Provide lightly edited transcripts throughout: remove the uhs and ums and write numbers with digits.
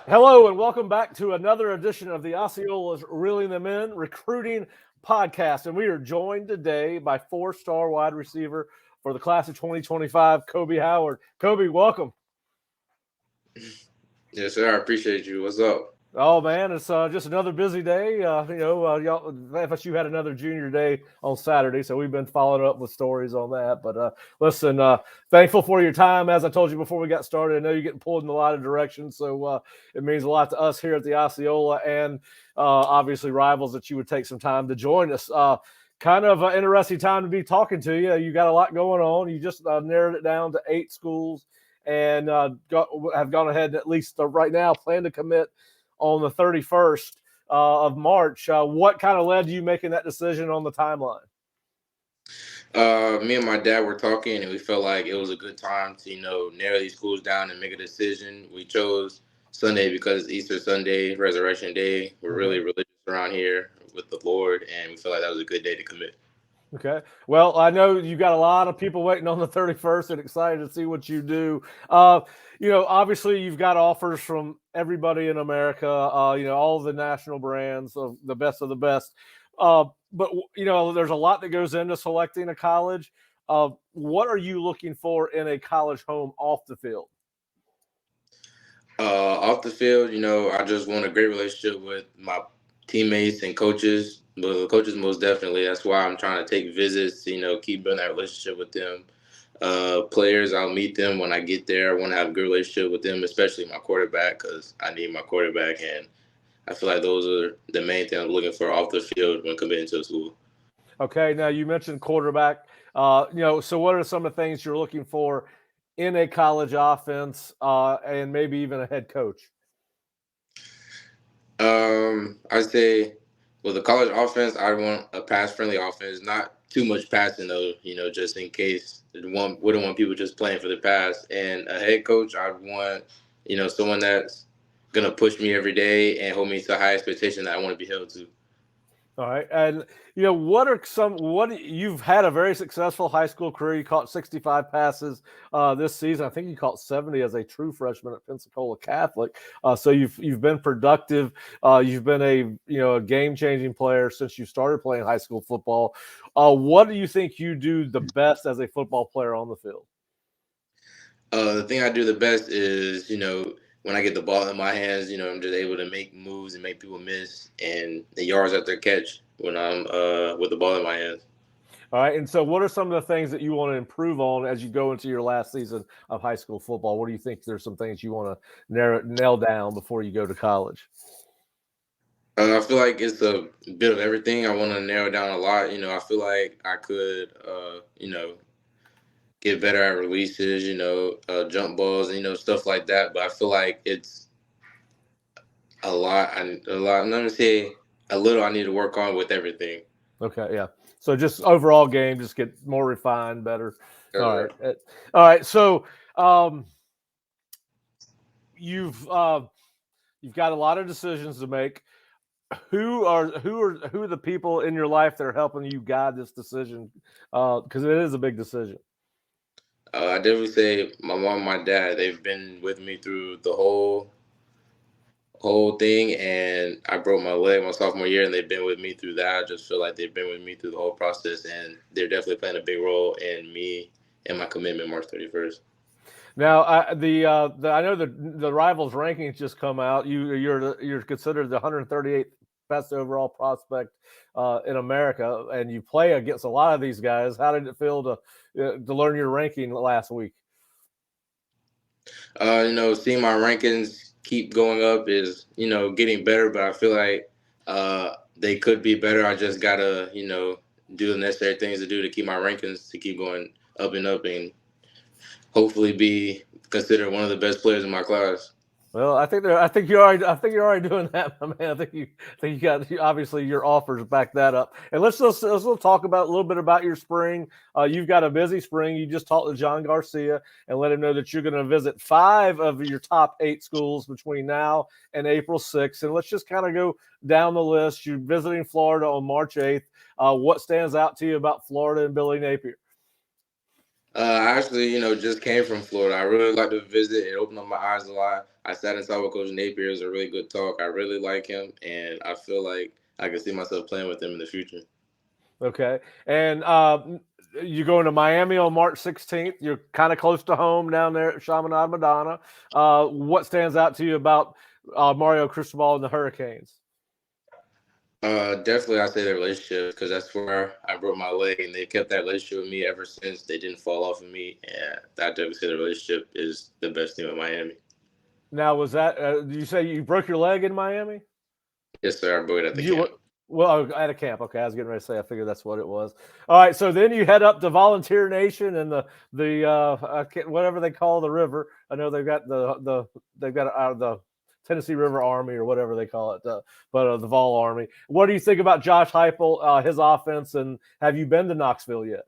Hello and welcome back to another edition of the Osceola's Reeling Them In Recruiting Podcast. And we are joined today by four-star wide receiver for the class of 2025, Koby Howard. Koby, welcome. Yes, sir. I appreciate you. What's up? Oh man, it's just another busy day. Y'all, FSU had another junior day on Saturday, so we've been following up with stories on that. But listen, thankful for your time. As I told you before we got started, I know you're getting pulled in a lot of directions, so it means a lot to us here at the Osceola and obviously rivals that you would take some time to join us. Kind of an interesting time to be talking to you. You got a lot going on. You just narrowed it down to 8 schools and have gone ahead and at least right now plan to commit on the 31st of March. What kind of led to you making that decision on the timeline? Me and my dad were talking, and we felt like it was a good time to, narrow these schools down and make a decision. We chose Sunday because it's Easter Sunday, Resurrection Day. We're really religious around here with the Lord, and we felt like that was a good day to commit. Okay. Well, I know you got a lot of people waiting on the 31st and excited to see what you do. Obviously you've got offers from everybody in America, all the national brands of the best of the best. But there's a lot that goes into selecting a college. What are you looking for in a college home off the field? Off the field, I just want a great relationship with my teammates and coaches. But the coaches, most definitely. That's why I'm trying to take visits, keep building that relationship with them. Players, I'll meet them when I get there. I want to have a good relationship with them, especially my quarterback, because I need my quarterback. And I feel like those are the main things I'm looking for off the field when committing to a school. Okay, now you mentioned quarterback. So what are some of the things you're looking for in a college offense and maybe even a head coach? I'd say with the college offense, I want a pass-friendly offense, not too much passing though, just in case. Wouldn't want people just playing for the pass. And a head coach, I'd want, someone that's gonna push me every day and hold me to a high expectation that I want to be held to. All right. And, you've had a very successful high school career. You caught 65 passes this season. I think you caught 70 as a true freshman at Pensacola Catholic. So you've been productive. You've been a game-changing player since you started playing high school football. What do you think you do the best as a football player on the field? The thing I do the best is, when I get the ball in my hands, I'm just able to make moves and make people miss, and the yards after catch when I'm with the ball in my hands. All right. And so what are some of the things that you want to improve on as you go into your last season of high school football? What do you think there's some things you want to nail down before you go to college? I feel like it's a bit of everything. I want to narrow down a lot. I feel like I could, get better at releases, jump balls, stuff like that. But I feel like it's a lot. I'm gonna say a little. I need to work on with everything. Okay, yeah. So just overall game, just get more refined, better. All right, all right. So you've got a lot of decisions to make. Who are the people in your life that are helping you guide this decision? Because it is a big decision. I definitely say my mom and my dad. They've been with me through the whole thing, and I broke my leg my sophomore year, and they've been with me through that. I just feel like they've been with me through the whole process, and they're definitely playing a big role in me and my commitment March 31st. Now, I know the rivals rankings just come out. You're considered the 138th best overall prospect in America, and you play against a lot of these guys. How did it feel to learn your ranking last week? Seeing my rankings keep going up is, getting better, but I feel like they could be better. I just gotta, do the necessary things to do to keep my rankings to keep going up and hopefully be considered one of the best players in my class. Well, I think you're already doing that, my man. I think you got obviously your offers back that up. And let's talk about a little bit about your spring. You've got a busy spring. You just talked to John Garcia and let him know that you're going to visit 5 of your top 8 schools between now and April 6th. And let's just kind of go down the list. You're visiting Florida on March 8th. What stands out to you about Florida and Billy Napier? I actually, just came from Florida. I really like to visit. It opened up my eyes a lot. I sat and talked with Coach Napier. It was a really good talk. I really like him, and I feel like I can see myself playing with him in the future. Okay. And you're going to Miami on March 16th. You're kind of close to home down there at Chaminade Madonna. What stands out to you about Mario Cristobal and the Hurricanes? Definitely, I say the relationship because that's where I broke my leg, and they kept that relationship with me ever since. They didn't fall off of me, and I definitely say the relationship is the best thing with Miami. Now, was that, did you say you broke your leg in Miami? Yes, sir. I broke it at the You camp. were, well, at a camp. Okay, I was getting ready to say. I figured that's what it was. All right, so then you head up to Volunteer Nation and the whatever they call the river. I know they've got they've got the Tennessee River Army or whatever they call it, but the Vol Army. What do you think about Josh Heupel, his offense, and have you been to Knoxville yet?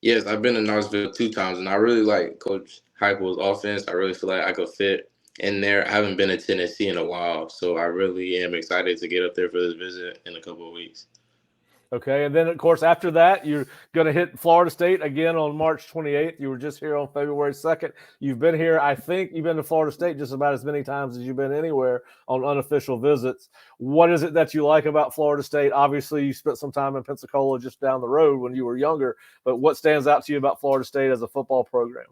Yes, I've been to Knoxville 2 times, and I really like Coach Heupel's offense. I really feel like I could fit in there. I haven't been to Tennessee in a while, so I really am excited to get up there for this visit in a couple of weeks. Okay, and then of course after that you're going to hit Florida State again on March 28th. You were just here on February 2nd. You've been here, I think you've been to Florida State just about as many times as you've been anywhere on unofficial visits. What is it that you like about Florida State? Obviously, you spent some time in Pensacola just down the road when you were younger, but what stands out to you about Florida State as a football program?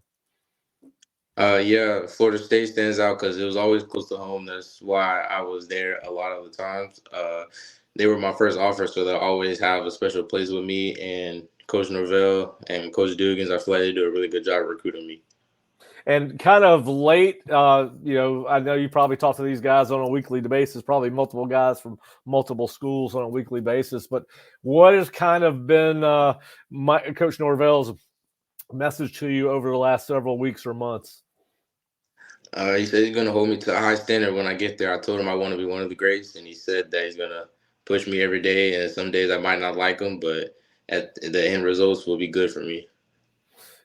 Yeah, Florida State stands out because it was always close to home. That's why I was there a lot of the times. They were my first offer, so they'll always have a special place with me. And Coach Norvell and Coach Dugans, I feel like they do a really good job recruiting me. And kind of late, I know you probably talk to these guys on a weekly basis, probably multiple guys from multiple schools on a weekly basis. But what has kind of been Coach Norvell's message to you over the last several weeks or months? He said he's going to hold me to a high standard when I get there. I told him I want to be one of the greats, and he said that he's going to push me every day. And some days I might not like him, but at the end results will be good for me.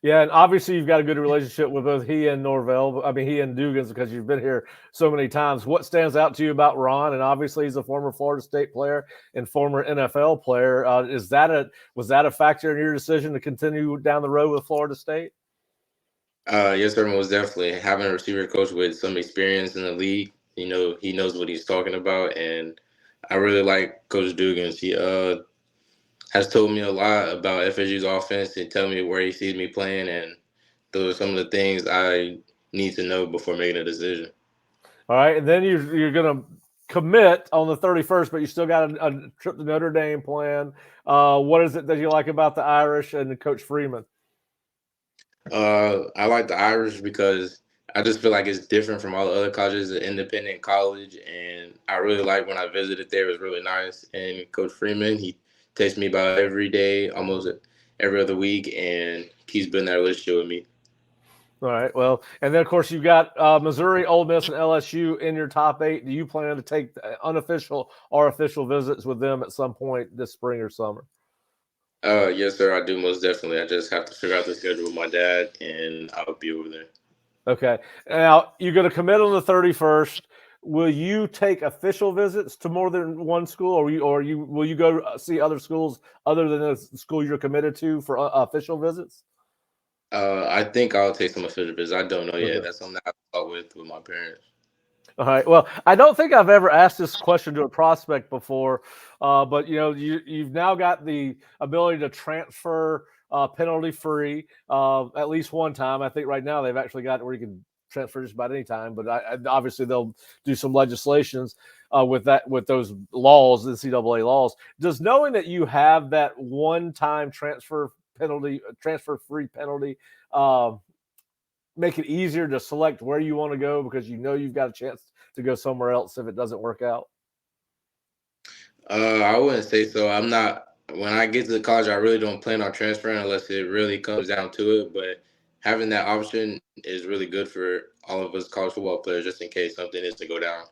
Yeah, and obviously you've got a good relationship with both he and Norvell. I mean, he and Dugans because you've been here so many times. What stands out to you about Ron? And obviously he's a former Florida State player and former NFL player. Was that a factor in your decision to continue down the road with Florida State? Yes, sir, most definitely. Having a receiver coach with some experience in the league, he knows what he's talking about, and I really like Coach Dugans. He has told me a lot about FSU's offense and tell me where he sees me playing, and those are some of the things I need to know before making a decision. All right, and then you're going to commit on the 31st, but you still got a trip to Notre Dame planned. What is it that you like about the Irish and Coach Freeman? I like the Irish because I just feel like it's different from all the other colleges, an independent college, and I really like when I visited there. It was really nice. And Coach Freeman, he texts me about every day, almost every other week, and keeps building that relationship with me. All right. Well, and then of course you've got Missouri, Ole Miss, and LSU in your top 8. Do you plan to take unofficial or official visits with them at some point this spring or summer? Yes, sir, I do most definitely. I just have to figure out the schedule with my dad, and I'll be over there. Okay. Now you're going to commit on the 31st. Will you take official visits to more than one school, or will you go see other schools other than the school you're committed to for official visits? I think I'll take some official visits. I don't know Okay. yet. That's something I've talked with my parents. All right. Well, I don't think I've ever asked this question to a prospect before, but you've now got the ability to transfer penalty free at least one time. I think right now they've actually got it where you can transfer just about any time, but obviously they'll do some legislations with those laws, the NCAA laws. Does knowing that you have that one time transfer free penalty, make it easier to select where you want to go because you've got a chance to go somewhere else if it doesn't work out? I wouldn't say so. I'm not. When I get to the college, I really don't plan on transferring unless it really comes down to it. But having that option is really good for all of us college football players, just in case something is to go down.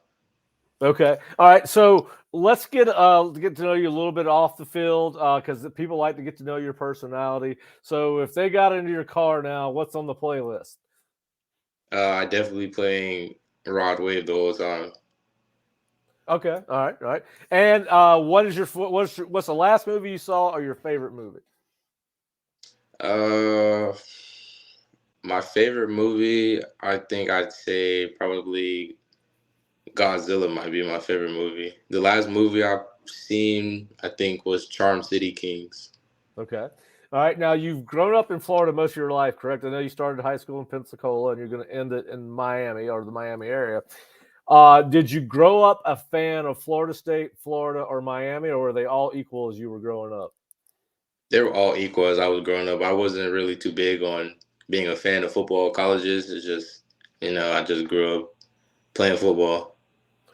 Okay. All right. So let's get to know you a little bit off the field because people like to get to know your personality. So if they got into your car now, what's on the playlist? I definitely playing Rod Wave the whole time. Okay. All right. All right. And what's the last movie you saw or your favorite movie? Uh, my favorite movie, I think I'd say probably Godzilla might be my favorite movie. The last movie I've seen, I think, was Charm City Kings. Okay. All right. Now you've grown up in Florida most of your life, correct? I know you started high school in Pensacola and you're going to end it in Miami or the Miami area. Did you grow up a fan of Florida State, Florida, or Miami, or were they all equal as you were growing up? They were all equal as I was growing up. I wasn't really too big on being a fan of football colleges. It's just, I just grew up playing football.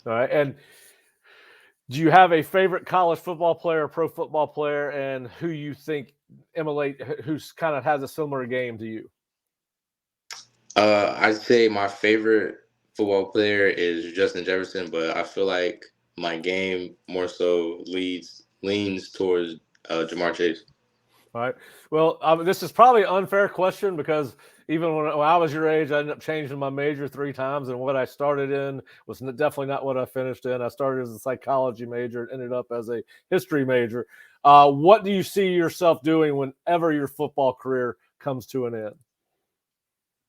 All right. And do you have a favorite college football player, pro football player, and who you think emulate, who's kind of has a similar game to you? I'd say my favorite football player is Justin Jefferson, but I feel like my game more so leans towards Jamar Chase. All right. Well, this is probably an unfair question because even when I was your age, I ended up changing my major 3 times, and what I started in was definitely not what I finished in. I started as a psychology major and ended up as a history major. What do you see yourself doing whenever your football career comes to an end?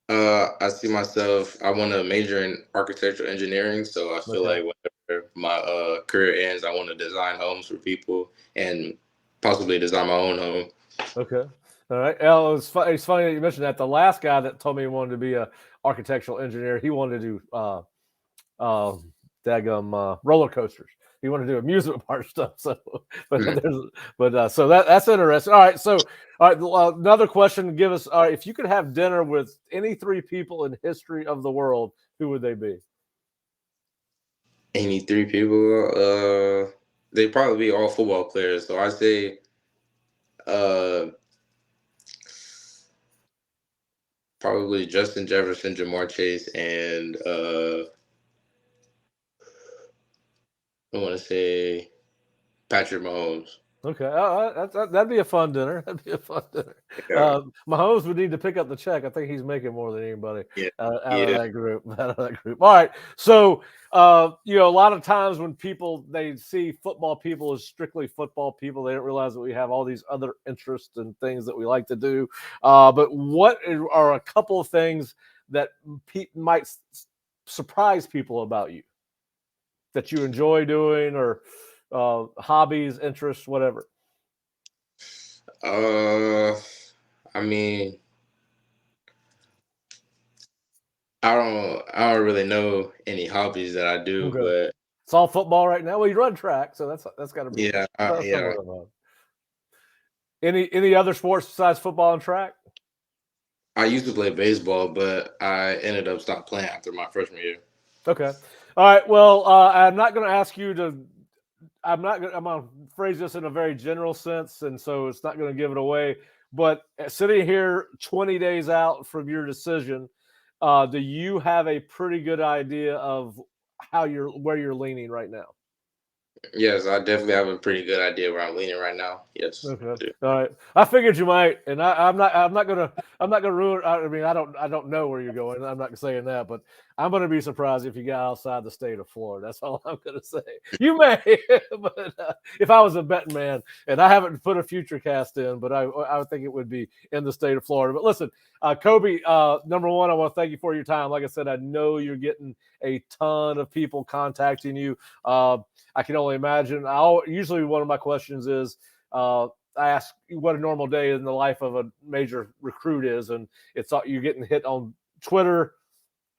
I see myself. I want to major in architectural engineering, so I feel like whenever my career ends, I want to design homes for people and possibly design my own home. Okay. All right. Well, it's funny that you mentioned that. The last guy that told me he wanted to be a architectural engineer, he wanted to do roller coasters. He wanted to do amusement park stuff. So, so that's interesting. All right. So, all right. Another question. Give us. All right. If you could have dinner with any 3 people in history of the world, who would they be? Any 3 people? They'd probably be all football players. So I say, probably Justin Jefferson, Jamar Chase, and I want to say Patrick Mahomes. Okay, that'd be a fun dinner. That'd be a fun dinner. Yeah. Mahomes would need to pick up the check. I think he's making more than anybody Yeah. out of that group. Out of that group. All right. So, a lot of times when they see football people as strictly football people, they don't realize that we have all these other interests and things that we like to do. But what are a couple of things that might surprise people about you that you enjoy doing, or hobbies, interests, whatever? I mean, I don't really know any hobbies that I do, Okay. but It's all football right now. Well, you run track, so that's got to be yeah, yeah. somewhat of a. Any other sports besides football and track? I used to play baseball, but I ended up stopped playing after my freshman year. Okay. All right. Well, I'm not going to ask you to. I'm going to phrase this in a very general sense, and so it's not going to give it away. But sitting here 20 days out from your decision, do you have a pretty good idea of where you're leaning right now? Yes, I definitely have a pretty good idea where I'm leaning right now. Yes. Okay. All right. I figured you might, and I'm not gonna ruin. I mean, I don't know where you're going. I'm not saying that, but I'm gonna be surprised if you got outside the state of Florida. That's all I'm gonna say. You may, but if I was a betting man, and I haven't put a future cast in, but I would think it would be in the state of Florida. But listen, Koby, number one, I want to thank you for your time. Like I said, I know you're getting a ton of people contacting you. I can only imagine. Usually one of my questions is, I ask what a normal day in the life of a major recruit is, and it's you're getting hit on Twitter,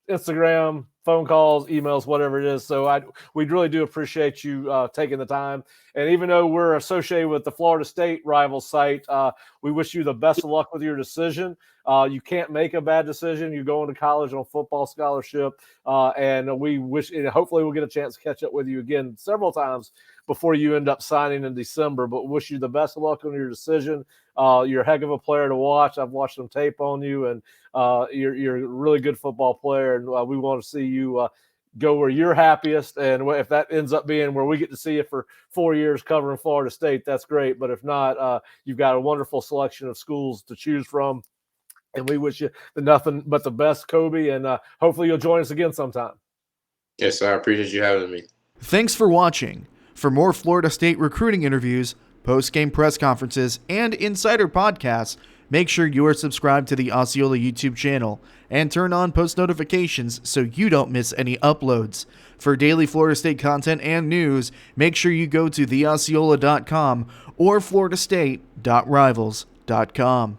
Instagram, phone calls, emails, whatever it is. So we really do appreciate you taking the time. And even though we're associated with the Florida State rival site, we wish you the best of luck with your decision. You can't make a bad decision. You're going to college on a football scholarship, and we wish. Hopefully, we'll get a chance to catch up with you again several times before you end up signing in December. But wish you the best of luck on your decision. You're a heck of a player to watch. I've watched some tape on you, and you're a really good football player. And we want to see you go where you're happiest. And if that ends up being where we get to see you for 4 years covering Florida State, that's great. But if not, you've got a wonderful selection of schools to choose from. And we wish you nothing but the best, Koby. And hopefully you'll join us again sometime. Yes, sir. I appreciate you having me. Thanks for watching. For more Florida State recruiting interviews, post-game press conferences, and insider podcasts, Make sure you are subscribed to the Osceola YouTube channel and turn on post notifications so you don't miss any uploads. For daily Florida State content and news, make sure you go to theosceola.com or floridastate.rivals.com.